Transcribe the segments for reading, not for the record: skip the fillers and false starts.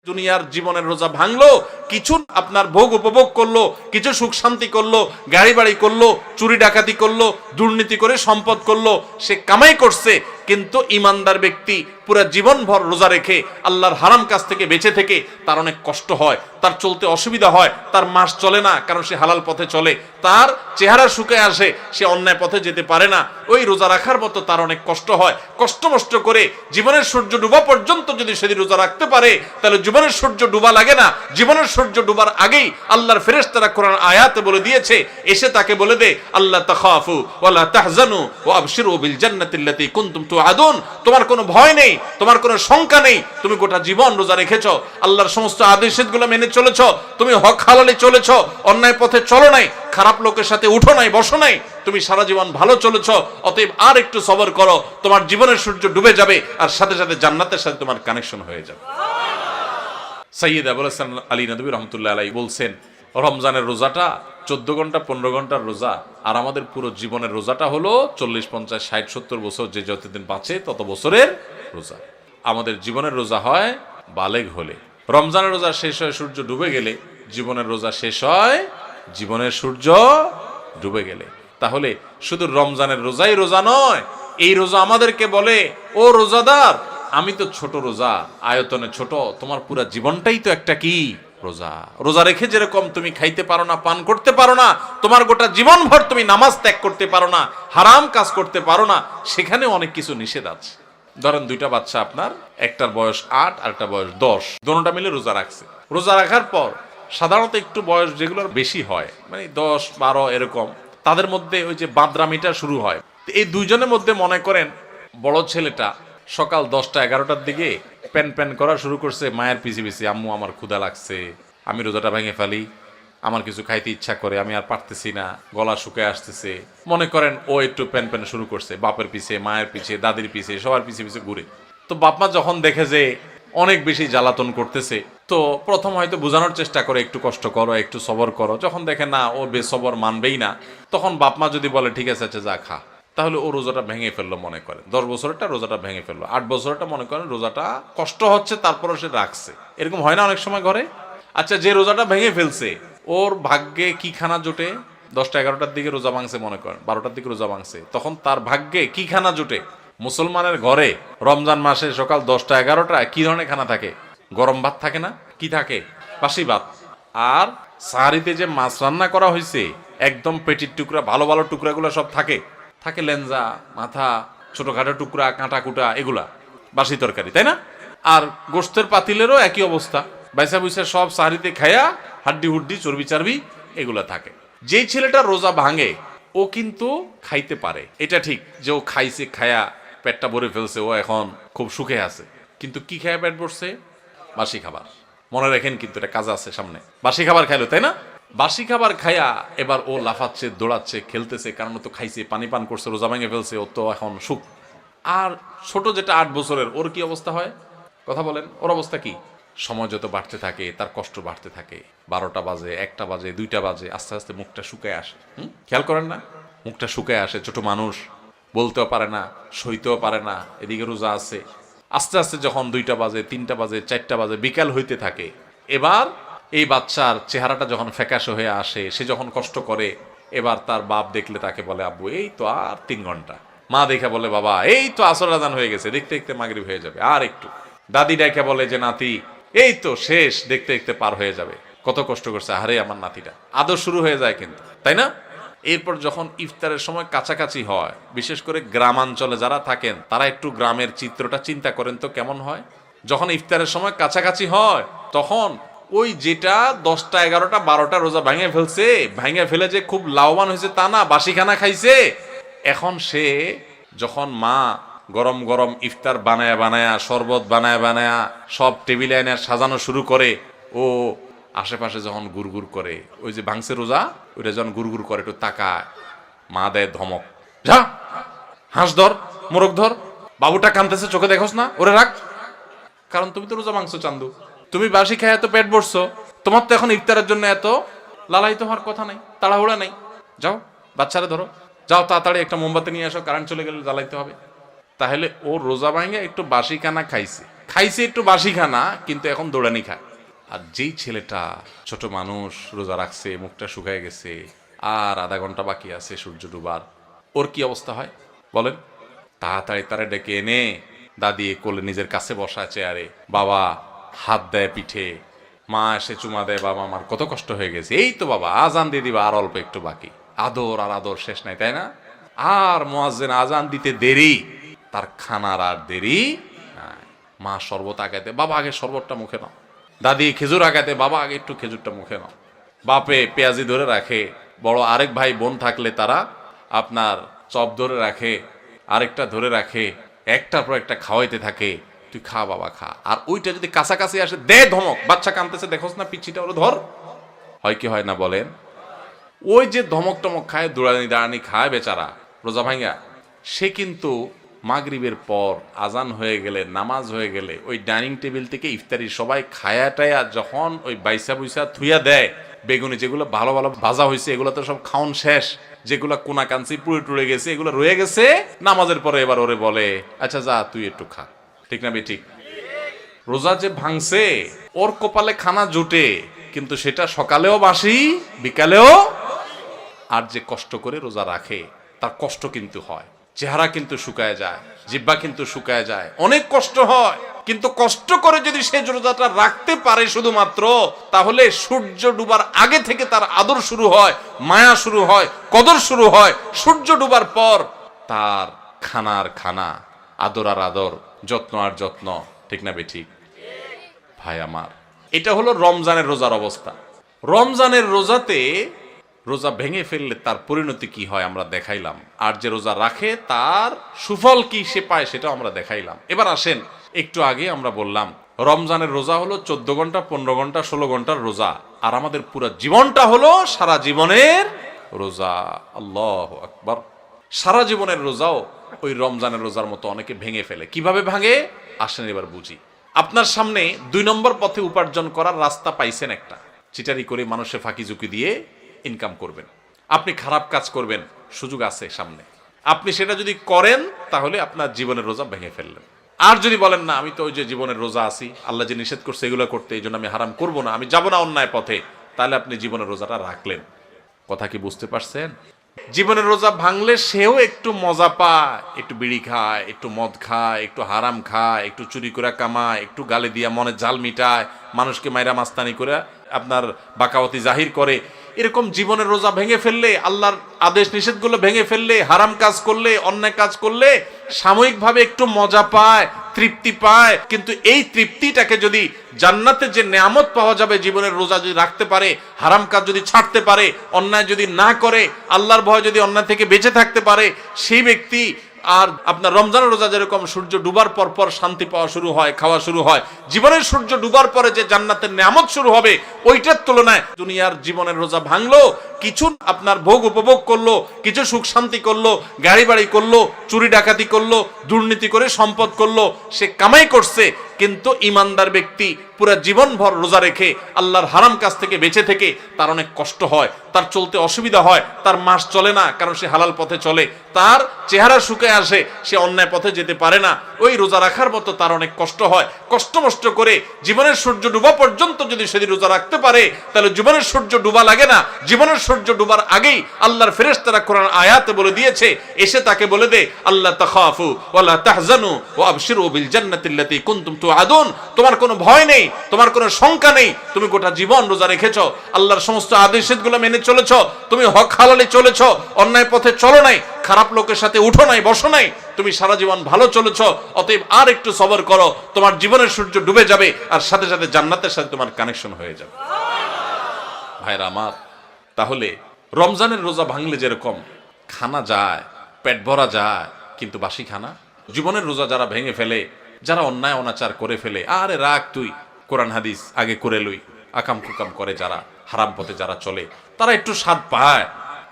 দুনিয়ার জীবনের রোজা ভাঙলো, কিছু আপনার ভোগ উপভোগ করলো, কিছু সুখ শান্তি করলো, গাড়ি বাড়ি করলো, চুরি ডাকাতি করলো, দুর্নীতি করে সম্পদ করলো, সে কামাই করছে। কিন্তু ইমানদার ব্যক্তি পুরো জীবনভর রোজা রেখে আল্লাহর হারাম কাজ থেকে বেঁচে থেকে তার অনেক কষ্ট হয়, তার চলতে অসুবিধা হয়, তার মাস চলে না, কারণ সে হালাল পথে চলে, তার চেহারা শুকিয়ে আসে, সে অন্যায় পথে যেতে পারে না। ওই রোজা রাখার মতো তার অনেক কষ্ট হয়। কষ্ট করে জীবনের সূর্য ডুবা পর্যন্ত যদি সেদিন রোজা রাখতে পারে, তাহলে জীবনের সূর্য ডুবা লাগে না। জীবনের সূর্য ডুবার আগেই আল্লাহর ফেরেশতারা কোরআন আয়াতে বলে দিয়েছে, এসে তাকে বলে দে, আল্লাহ তাখাফু ওয়ালা তাহজানু ওয়া আবশিরু বিল জান্নাতিল্লাতী কুনতুম তুআদুন। তোমার কোনো ভয় নেই, তোমার কোনো শঙ্কা নেই, তুমি গোটা জীবন রোজা রেখেছো, আল্লাহর সমস্ত আদেশগুলো মেনে চলেছো, তুমি হক হালালে চলেছো, অন্যায় পথে চলো নাই, খারাপ লোকের সাথে উঠো নাই, বসো নাই, তুমি সারা জীবন ভালো চলেছো। অতএব আর একটু সবর করো, তোমার জীবনের সূর্য ডুবে যাবে, আর সাথে সাথে জান্নাতের সাথে তোমার কানেকশন হয়ে যাবে। সাইয়্যিদ আবুল হাসান আলী নদভী রহমতুল্লাহ আলাইহি বলছেন, রমজানের রোজাটা 14 ঘন্টা 15 ঘন্টার রোজা, আর আমাদের পুরো জীবনের রোজাটা হলো 40 50 60 70 বছর, যে যতদিন বাঁচে তত বছরের রোজা। আমাদের জীবনের রোজা হয় বালেগ হলে। রমজানের রোজা শেষ হয় সূর্য ডুবে গেলে, জীবনের রোজা শেষ হয় জীবনের সূর্য ডুবে গেলে। তাহলে শুধু রমজানের রোজাই রোজা নয়, এই রোজা আমাদেরকে বলে, ও রোজাদার, আমি তো ছোট রোজা, আয়তনে ছোট, তোমার পুরো জীবনটাই তো একটা কি রোজা। রোজা রেখে যেরকম তুমি খাইতে পারো না, পান করতে পারো না, তোমার গোটা জীবন ভর তুমি নামাজ ত্যাগ করতে পারো না, হারাম কাজ করতে পারো না, সেখানে অনেক কিছু নিষেধ আছে। ধরেন দুইটা বাচ্চা আপনার, একটার বয়স 8 আর একটা বয়স 10, দুটোটা মিলে রোজা রাখছে। রোজা রাখার পর সাধারণত একটু বয়স যেগুলোর বেশি হয়, মানে 10 12 এরকম, তাদের মধ্যে ওই যে বাদরামিটা শুরু হয়। এই দুইজনের মধ্যে মনে করেন বড় ছেলেটা সকাল 10টা 11টার দিকে প্যান করা শুরু করছে মায়ের পিছে পিছে, আম্মু আমার ক্ষুধা লাগছে, আমি রোজাটা ভেঙে ফেলি, আমার কিছু খাইতে ইচ্ছা করে, আমি আর পারতেছি না, গলা শুকায় আসতেছে। মনে করেন ও একটু প্যান শুরু করছে, বাপের পিছে, মায়ের পিছে, দাদির পিছে, সবার পিছে পিছে ঘুরে। তো বাপমা যখন দেখে যে অনেক বেশি জ্বালাতন করতেছে, তো প্রথম হয়তো বোঝানোর চেষ্টা করে, একটু কষ্ট করো, একটু সবর করো। যখন দেখে না ও বেসবর মানবেই না, তখন বাপমা যদি বলে ঠিক আছে আচ্ছা যা খা, তাহলে ও রোজাটা ভেঙে ফেললো। মনে করেন 10 বছরটা রোজাটা ভেঙে ফেললো, 8 বছরটা মনে করেন রোজাটা কষ্ট হচ্ছে, তারপরও সে রাখছে। এরকম হয় না অনেক সময় ঘরে? আচ্ছা, যে রোজাটা ভেঙে ফেলছে ওর ভাগ্যে কি খানা জোটে? 10টা 11টার দিকে রোজা ভাঙছে, মনে করেন 12টার দিকে রোজা ভাঙছে, তখন তার ভাগ্যে কি খানা জোটে? মুসলমানের ঘরে রমজান মাসে সকাল 10টা 11টা কি ধরনের খানা থাকে? গরম ভাত থাকে না? কি থাকে? বাসি ভাত। আর সাহারিতে যে মাছ রান্না করা হয়েছে, একদম পেটির টুকরা, ভালো ভালো টুকরাগুলো সব থাকে, লেঞ্জা, মাথা, ছোটখাটো টুকরা, কাঁটা কুটা, এগুলা বাসি তরকারি, তাই না? আর গোশতের পাতিলেরও একই অবস্থা, বাইসা বুইসা সব সাহারিতে খায়া হাড্ডি হুড্ডি চর্বি চারবি এগুলা থাকে। যেই ছেলেটা রোজা ভাঙে ও কিন্তু খাইতে পারে, এটা ঠিক যে ও খাইছে, খায়া পেটটা ভরে ফেলছে, ও এখন খুব সুখে আছে। কিন্তু কি খায়া পেট ভরছে? বাসি খাবার। মনে রাখেন কিন্তু এটা কাজ আছে সামনে। বাসি খাবার খাইলো, তাই না? বাসি খাবার খায়া এবার ও লাফাচ্ছে, দৌড়াচ্ছে, খেলতেছে, কারণ তো খাইছে, পানি পান করছে, রোজা ভেঙে ফেলছে, ও তো এখন সুখ। আর ছোট যেটা 8 বছরের, ওর কি অবস্থা হয়? কথা বলেন, ওর অবস্থা কি? সময় যত বাড়তে থাকে তার কষ্ট বাড়তে থাকে। 12টা বাজে, 1টা বাজে, 2টা বাজে, আস্তে আস্তে মুখটা শুকায় আসে। খেয়াল করেন না? মুখটা শুকায় আসে। ছোট মানুষ, বলতেও পারে না, সইতেও পারে না, এদিকে রোজা আছে। আস্তে আস্তে যখন 2টা বাজে, 3টা বাজে, 4টা বাজে, বিকাল হইতে থাকে, এবার এই বাচ্চার চেহারাটা যখন ফ্যাকাশে হয়ে আসে, সে যখন কষ্ট করে, এবার তার বাপ দেখলে তাকে বলে, আব্বু এই তো আর 3 ঘন্টা। মা দেখে বলে, বাবা এই তো আসর আজান হয়ে গেছে, দেখতে দেখতে মাগরিব হয়ে যাবে, আর একটু। দাদি দেখে বলে যে নাতি এই তো শেষ, দেখতে দেখতে পার হয়ে যাবে। কত কষ্ট করছে, আরে আমার নাতিটা। আদর শুরু হয়ে যায় কিন্তু, তাই না? এরপর যখন ইফতারের সময় কাছাকাছি হয়, বিশেষ করে গ্রামাঞ্চলে যারা থাকেন তারা একটু গ্রামের চিত্রটা চিন্তা করেন তো কেমন হয়। যখন ইফতারের সময় কাছাকাছি হয়, তখন ওই যেটা 10টা 11টা 12টা রোজা ভেঙে ফেলছে, ভেঙে ফেলে যে খুব লাভবান হয়েছে তা না, বাসি খানা খাইছে। এখন সে যখন মা গরম গরম ইফতার বানায়া, শরবত বানায়া সব টেবিলে এনে সাজানো শুরু করে, ও আশেপাশে যখন গুড়গুড় করে, ওই যে ভাঙছে রোজা, ওইটা যখন গুড়গুড় করে, একটু তাকায়, মা দেয় ধমক, যা হাঁস ধর, মোরগ ধর, বাবুটা কাঁদতেছে, চোখে দেখোস না, ওরে রাখ। কারণ তুমি তো রোজা ভাঙছো চান্দু, তুমি বাসি খায় এত পেট ভরছো, তোমার তো এখন ইফতারের জন্য এত লালায়িত হওয়ার কথা নাই, তাড়াহুড়া নাই। যাও বাচ্চারা ধরো, যাও তাড়াতাড়ি একটা মোমবাতি নিয়ে আসো, কারেন্ট চলে গেলে জ্বালাইতে হবে। তাহলে ও রোজা ভাঙে একটু বাসি খানা খাইছে, খাইছে একটু বাসি খানা, কিন্তু এখন দৌড়ানি খায়। আর যেই ছেলেটা ছোট মানুষ রোজা রাখছে, মুখটা শুকায় গেছে, আর আধা ঘন্টা বাকি আছে সূর্য ডুবার, ওর কি অবস্থা হয় বলেন? তাড়াতাড়ি তারা ডেকে এনে দাদি কোলে নিজের কাছে বসায় চেয়ারে, বাবা হাত দেয় পিঠে, মা এসে চুমা দেয়, বাবা আমার কত কষ্ট হয়ে গেছে, এই তো বাবা আজান দিয়ে দিবা, আর অল্প একটু বাকি। আদর আর আদর শেষ নাই, তাই না? আর মুয়াজ্জিন আজান দিতে দেরি, তার খানার আর দেরি নাই। মা শরবত আগাতে, বাবা আগে শরবতটা মুখে নাও। দাদি খেজুর আগাতে, বাবা আগে একটু খেজুরটা মুখে নাও। বাপে পেঁয়াজি ধরে রাখে, বড় আরেক ভাই বোন থাকলে তারা আপনার চপ ধরে রাখে, আরেকটা ধরে রাখে, একটার পর একটা খাওয়াইতে থাকে, তুই খা বাবা খা। আর ওইটা যদি কাছাকাছি আসে দে ধমক, বাচ্চা কাঁদতেছে দেখোস না পিচ্ছিটা, ওরা ধর। হয় কি হয় না বলেন? ওই যে ধমক টমক খায়, দৌড়ানি দাঁড়ানি খায় বেচারা রোজা ভাঙ্গা, সে কিন্তু মাগরিবের পর আজান হয়ে গেলে, নামাজ হয়ে গেলে, ওই ডাইনিং টেবিল থেকে ইফতারি সবাই খায়া টায়া যখন ওই বাইসা বুইসা থুইয়া দেয়, বেগুনি যেগুলো ভালো ভালো ভাজা হয়েছে এগুলো তো সব খাওন শেষ, যেগুলো কোনা কাঞ্চি পুড়ে টুড়ে গেছে এগুলো রয়ে গেছে, নামাজের পরে এবার ওরে বলে আচ্ছা যা তুই একটু খা। ঠিক না বেঠিক? রোজা যে ভাঙছে ওর কপালে খানা জুটে, কিন্তু সেটা সকালেও বাসি বিকালেও। আর যে কষ্ট করে রোজা রাখে তার কষ্ট কিন্তু হয়, চেহারা কিন্তু শুকায় যায়, জিহ্বা কিন্তু শুকায় যায়, অনেক কষ্ট হয়। কিন্তু কষ্ট করে যদি সে রোজাটা রাখতে পারে শুধুমাত্র, তাহলে সূর্য ডুবার আগে থেকে তার আদর শুরু হয়, মায়া শুরু হয়, কদর শুরু হয়। সূর্য ডুবার পর তার খানার খানা, আদর আর আদর, যত্ন আর যত্ন। ঠিক না বেঠিক? ভাই আমার, এটা হলো রমজানের রোজার অবস্থা। রমজানের রোজাতে রোজা ভেঙে ফেললে তার পরিণতি কি হয় আমরা দেখাইলাম, আর যে রোজা রাখে তার সুফল কি সে পায় সেটাও আমরা দেখাইলাম। এবার আসেন, একটু আগে আমরা বললাম রমজানের রোজা হলো 14 ঘন্টা 15 ঘন্টা 16 ঘন্টার রোজা, আর আমাদের পুরো জীবনটা হলো সারা জীবনের রোজা। আল্লাহু আকবার। সারা জীবনের রোজাও ওই রমজানের রোজার মতো অনেকে ভেঙে ফেলে। কিভাবে ভাঙে আসেন এবার বুঝি। আপনার সামনে 2 নম্বর পথে উপার্জন করার রাস্তা পাইছেন একটা, চিটারি করে মানুষের ফাঁকি ঝুঁকি দিয়ে ইনকাম করবেন, আপনি খারাপ কাজ করবেন, সুযোগ আছে সামনে, আপনি সেটা যদি করেন তাহলে আপনার জীবনের রোজা ভেঙে ফেললেন। আর যদি বলেন না আমি তো ওই যে জীবনের রোজা আছি, আল্লাহ যে নিষেধ করছে এগুলো করতে, এই জন্য আমি হারাম করব না, আমি যাব না অন্যায় পথে, তাহলে আপনি জীবনের রোজাটা রাখলেন। কথা কি বুঝতে পারছেন? জীবনের রোজা ভাঙলে সেও একটু মজা পায়, একটু বিড়ি খায়, একটু মদ খায়, একটু হারাম খায়, একটু চুরি করে কামায়, একটু গালে দিয়া মনে জাল মিটায়, মানুষকে মাইরা মাস্তানি করে আপনার বাকাওয়াতি জাহির করে। এরকম জীবনের রোজা ভেঙে ফেললে, আল্লাহর আদেশ নিষেধগুলো ভেঙে ফেললে, হারাম কাজ করলে, অন্যায় কাজ করলে সাময়িকভাবে একটু মজা পায়, তৃপ্তি পায়, কিন্তু এই তৃপ্তিটাকে যদি জান্নাতে যে নেয়ামত পাওয়া যাবে জীবনের রোজা যদি রাখতে পারে, হারাম কাজ যদি ছাড়তে পারে, অন্যায় যদি না করে, আল্লাহর ভয় যদি অন্যায় থেকে বেঁচে থাকতে পারে, সেই ব্যক্তি আর আপনার রমজানের রোজা যেরকম সূর্য ডুবার পর পর শান্তি পাওয়া শুরু হয়, খাওয়া শুরু হয়, জীবনের সূর্য ডুবার পরে যে জান্নাতের নেয়ামত শুরু হবে, ওইটার তুলনায় দুনিয়ার জীবনের রোজা ভাঙলো, কিছু আপনার ভোগ উপভোগ করলো, কিছু সুখ শান্তি করলো, গাড়ি বাড়ি করলো, চুরি ডাকাতি করলো, দুর্নীতি করে সম্পদ করলো, সে কামাই করছে, কিন্তু ইমানদার ব্যক্তি পুরো জীবনভর রোজা রেখে আল্লাহর হারাম কাজ থেকে বেঁচে থেকে তার অনেক কষ্ট হয়, তার চলতে অসুবিধা হয়, তার মাস চলে না, কারণ সে হালাল পথে চলে, তার চেহারা শুকিয়ে আসে, সে অন্যায় পথে যেতে পারে না, ওই রোজা রাখার মতো তার অনেক কষ্ট হয়। কষ্ট মষ্ট করে জীবনের সূর্য ডুবা পর্যন্ত যদি সেদিন রোজা রাখতে পারে, তাহলে জীবনের সূর্য ডুবা লাগে না। জীবনের সূর্য ডুবার আগেই আল্লাহর ফেরেশতারা কোরআন আয়াতে বলে দিয়েছে, এসে তাকে বলে দে আল্লাহ তাখাফু ওয়ালা তাহজানু ওয়া আবশিরু বিল জান্নাতিল্লাতী কুনতুম তুআদুন, তোমার কোনো ভয় নেই, তোমার কোনো শঙ্কা নেই, তুমি গোটা জীবন রোজা রেখেছো, আল্লাহর সমস্ত আদেশগুলো মেনে চলেছো, তুমি হক হালালে চলেছো, অন্যায় পথে চলো নাই, খারাপ লোকের সাথে উঠো নাই, বসো নাই, তুমি সারা জীবন ভালো চলেছো, অতএব আর একটু সবর করো, তোমার জীবনের সূর্য ডুবে যাবে, আর সাথে সাথে জান্নাতের সাথে তোমার কানেকশন হয়ে যাবে। ভাইরা আমার, তাহলে রমজানের রোজা ভাঙলে যেরকম খানা যায়, পেট ভরা যায়, কিন্তু বাসি খানা, জীবনের রোজা যারা ভেঙে ফেলে, যারা অন্যায় অনাচার করে ফেলে, আরে রাখ তুই, কোরআন হাদিস আগে করে লই, আকাম কুকাম করে যারা, হারাম পথে যারা চলে, তারা একটু স্বাদ পায়।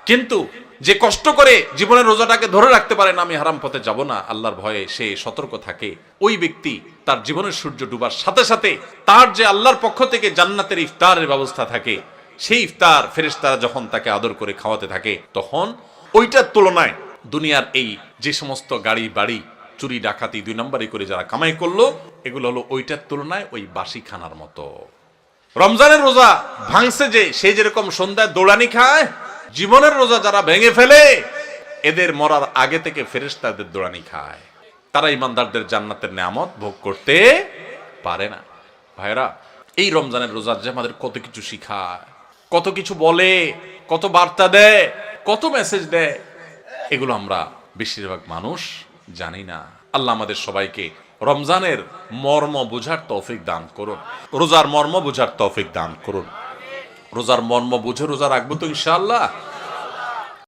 কিন্তু যে কষ্ট করে জীবনের রোজাটাকে ধরে রাখতে পারে না, আমি হারাম পথে যাব না, আল্লাহর ভয়ে সে সতর্ক থাকে, ওই ব্যক্তি তার জীবনের সূর্য ডুবার সাথে সাথে তার যে আল্লাহর পক্ষ থেকে জান্নাতের ইফতারের ব্যবস্থা থাকে, সেই ইফতার ফেরেশতারা যখন তাকে আদর করে খাওয়াতে থাকে, তখন ওইটার তুলনায় দুনিয়ার এই যে সমস্ত গাড়ি বাড়ি চুরি ডাকাতি 2 নম্বরই করে যারা কামাই করলো, এগুলো হলো ওইটার তুলনায় ওই বাসি খানার মতো। রমজানের রোজা ভাঙছে যে, সে যেরকম সন্ধ্যায় দৌড়ানি খায়, জীবনের রোজা যারা ভেঙে ফেলে এদের মরার আগে থেকে ফেরেশতাদের দৌড়ানি খায়। তারা ইমানদারদের জান্নাতের নেয়ামত ভোগ করতে পারে না। ভাইরা, এই রমজানের রোজা যে আমাদের কত কিছু শিখায়, কত কিছু বলে, কত বার্তা দেয়, কত মেসেজ দেয়, এগুলো আমরা বেশিরভাগ মানুষ জানি না। আল্লাহ আমাদের সবাইকে রমজানের মর্ম বোঝার তৌফিক দান করুন, রোজার মর্ম বোঝার তৌফিক দান করুন। রোজার মর্ম বুঝে রোজা রাখবো তো ইনশাআল্লাহ।